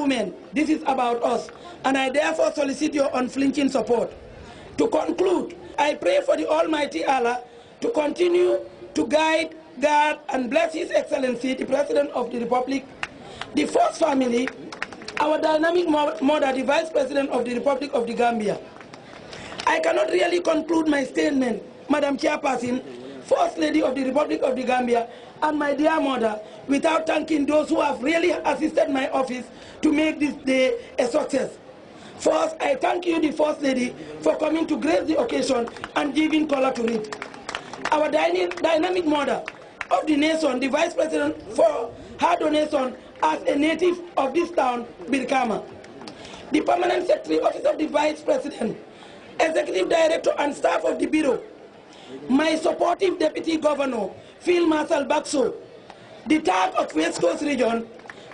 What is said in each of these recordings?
women, this is about us, and I therefore solicit your unflinching support. To conclude, I pray for the Almighty Allah to continue to guide, guard, and bless His Excellency, the President of the Republic, the First Family, our dynamic mother, the Vice President of the Republic of the Gambia. I cannot really conclude my statement, Madam Chairperson, First Lady of the Republic of the Gambia, and my dear mother, without thanking those who have really assisted my office to make this day a success. First, I thank you, the First Lady, for coming to grace the occasion and giving color to it. Our dynamic mother of the nation, the Vice President, for her donation as a native of this town, Birkama. The Permanent Secretary, Office of the Vice President, Executive Director and staff of the Bureau, my supportive Deputy Governor, Field Marshal Bakso, the TAG of West Coast Region,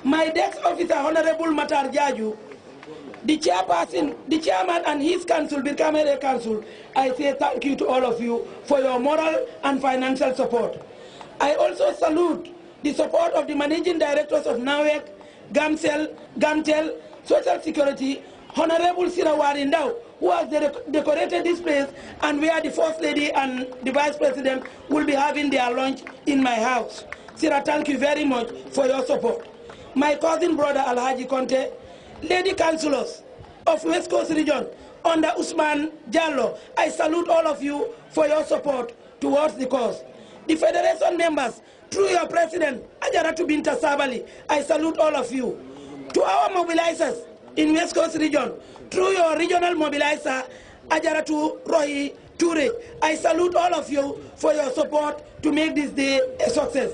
my desk officer, Honorable Matar Jaju, the chairperson, the chairman and his council, Birkama Area Council, I say thank you to all of you for your moral and financial support. I also salute the support of the managing directors of NAWEC, GAMTEL, Social Security, Honorable Sirawari Ndao, who has decorated this place and where the First Lady and the Vice President will be having their lunch in my house. Sira, thank you very much for your support. My cousin brother Alhaji Conte, Lady Councillors of West Coast Region under Usman Jallo, I salute all of you for your support towards the cause. The Federation members, through your President, Ajaratu Binta Sabali, I salute all of you. To our mobilizers in West Coast Region, through your regional mobilizer, Ajaratu Roy Ture, I salute all of you for your support to make this day a success.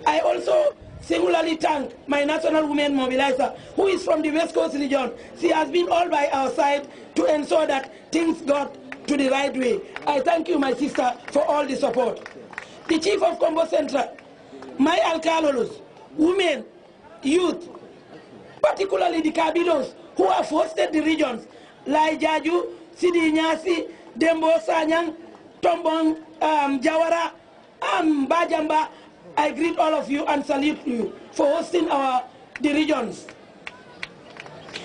I also singularly thank my national women mobilizer, who is from the West Coast Region. She has been all by our side to ensure that things got to the right way. I thank you, my sister, for all the support. The Chief of Combo Central, my alcalolos, women, youth, particularly the Kabilos, who have hosted the regions, Lai Jaju, Sidi Nyasi, Dembo Sanyang, Tombong, Jawara, Bajamba. I greet all of you and salute you for hosting the regions.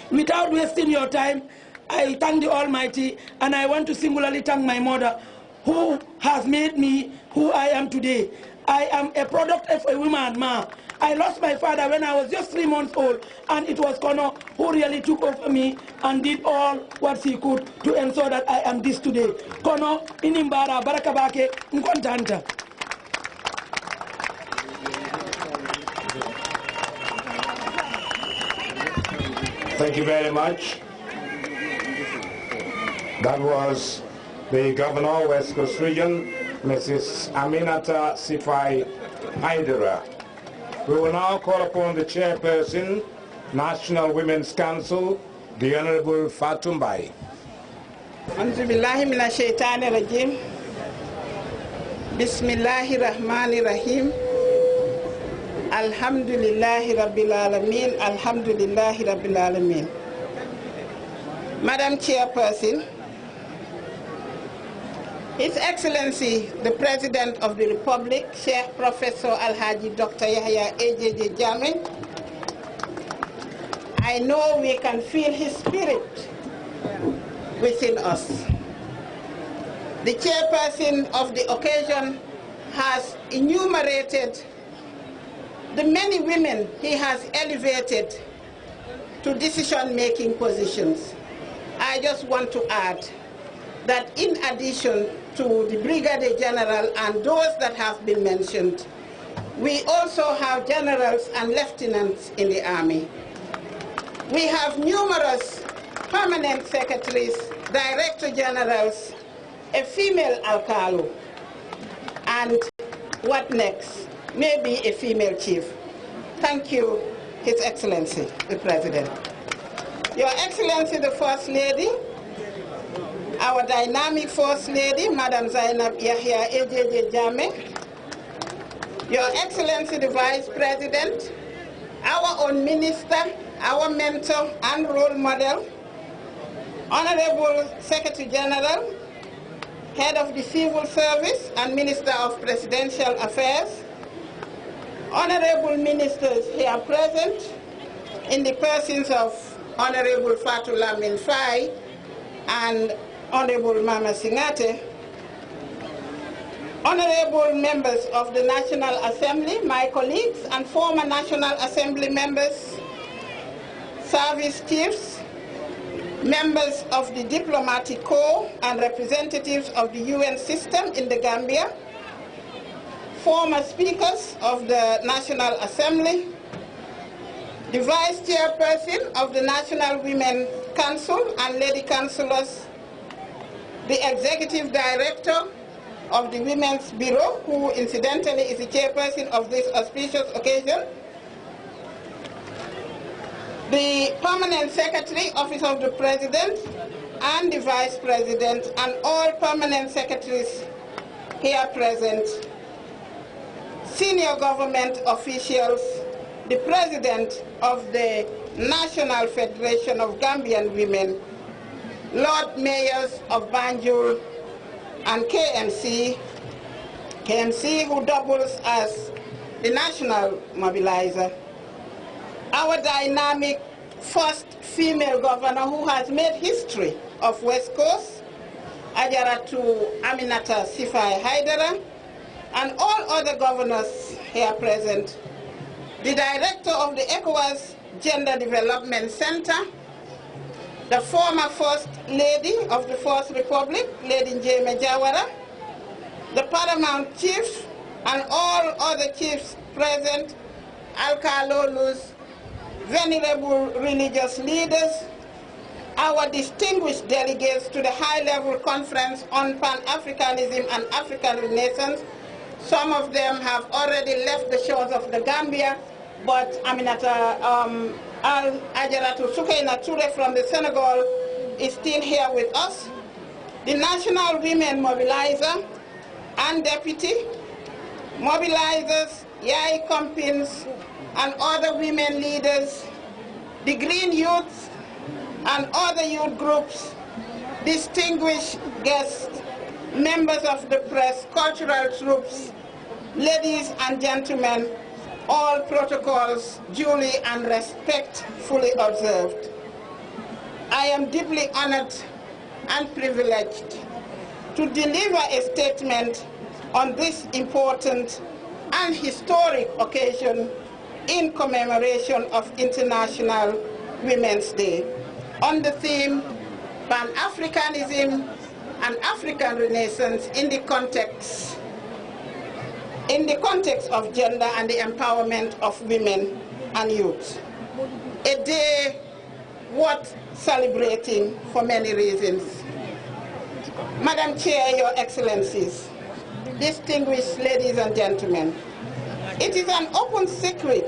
Without wasting your time, I thank the Almighty, and I want to singularly thank my mother, who has made me who I am today. I am a product of a woman, ma. I lost my father when I was just 3 months old, and it was Kono who really took over me and did all what he could to ensure that I am this today. Kono, inimbara, barakabake, nkontanta. Thank you very much. That was the Governor, West Coast Region, Mrs. Aminata Sifai Haidara. We will now call upon the Chairperson, National Women's Council, the Honorable Fatumbai. Auzubillahi minash shaitani rajim. Bismillahir Rahmanir Rahim. Alhamdulillahi Rabbil Alameen. Alhamdulillahi Rabbil Alameen. Madam Chairperson, His Excellency, the President of the Republic, Sheikh Professor Alhaji Dr. Yahya AJJ Jammeh, I know we can feel his spirit within us. The Chairperson of the occasion has enumerated the many women he has elevated to decision-making positions. I just want to add that in addition to the Brigadier General and those that have been mentioned, we also have generals and lieutenants in the Army. We have numerous permanent secretaries, director generals, a female alcalo, and what next? Maybe a female chief. Thank you, His Excellency, the President. Your Excellency, the First Lady, our dynamic First Lady, Madam Zainab Yahya AJJ Jammeh, Your Excellency, the Vice President, our own Minister, our mentor and role model, Honorable Secretary General, Head of the Civil Service and Minister of Presidential Affairs, Honorable Ministers here present, in the persons of Honorable Fatula Minfai and Honorable Mama Singate, honorable members of the National Assembly, my colleagues and former National Assembly members, service chiefs, members of the diplomatic corps and representatives of the UN system in the Gambia, former speakers of the National Assembly, the vice chairperson of the National Women Council and lady councillors, the executive director of the Women's Bureau, who incidentally is the chairperson of this auspicious occasion, the permanent secretary, office of the president, and the vice president, and all permanent secretaries here present, senior government officials, the president of the National Federation of Gambian Women, Lord Mayors of Banjul, and KMC who doubles as the national mobilizer. Our dynamic first female governor who has made history of West Coast, Ajaratu Aminata Sifai Haidara, and all other governors here present, the director of the ECOWAS Gender Development Center, the former First Lady of the Fourth Republic, Lady Njeme Jawara, the paramount chiefs and all other chiefs present, Alkalolus, venerable religious leaders, our distinguished delegates to the high-level conference on Pan-Africanism and African Renaissance. Some of them have already left the shores of the Gambia, but Aminata Ajaratu Sukaina Ture from the Senegal is still here with us. The National Women Mobilizer and Deputy Mobilizers, Yai Compins, and other women leaders, the Green Youth and other youth groups, distinguished guests, members of the press, cultural troops, ladies and gentlemen, all protocols duly and respectfully observed. I am deeply honored and privileged to deliver a statement on this important and historic occasion in commemoration of International Women's Day on the theme Pan-Africanism and African Renaissance in the context of gender and the empowerment of women and youth. A day worth celebrating for many reasons. Madam Chair, Your Excellencies, distinguished ladies and gentlemen, it is an open secret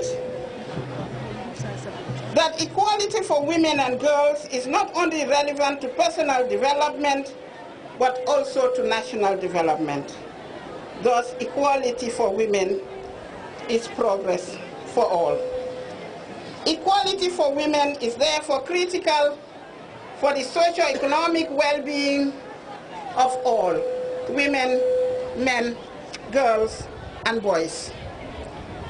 that equality for women and girls is not only relevant to personal development, but also to national development. Thus, equality for women is progress for all. Equality for women is therefore critical for the socio-economic well-being of all, women, men, girls, and boys.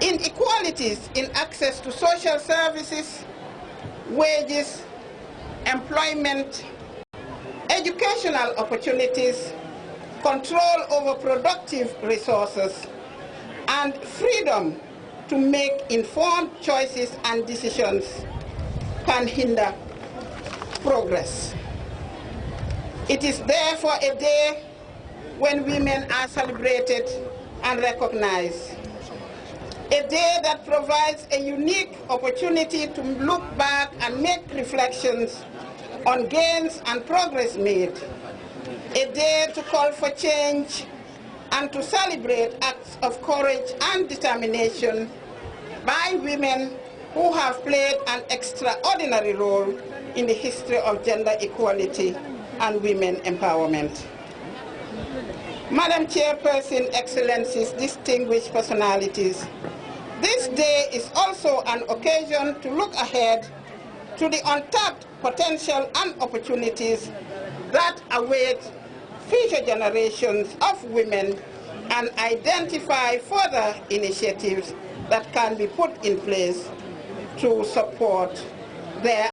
Inequalities in access to social services, wages, employment, educational opportunities, control over productive resources, and freedom to make informed choices and decisions can hinder progress. It is therefore a day when women are celebrated and recognized. A day that provides a unique opportunity to look back and make reflections on gains and progress made. A day to call for change and to celebrate acts of courage and determination by women who have played an extraordinary role in the history of gender equality and women empowerment. Madam Chairperson, Excellencies, distinguished personalities, this day is also an occasion to look ahead to the untapped potential and opportunities that await future generations of women and identify further initiatives that can be put in place to support their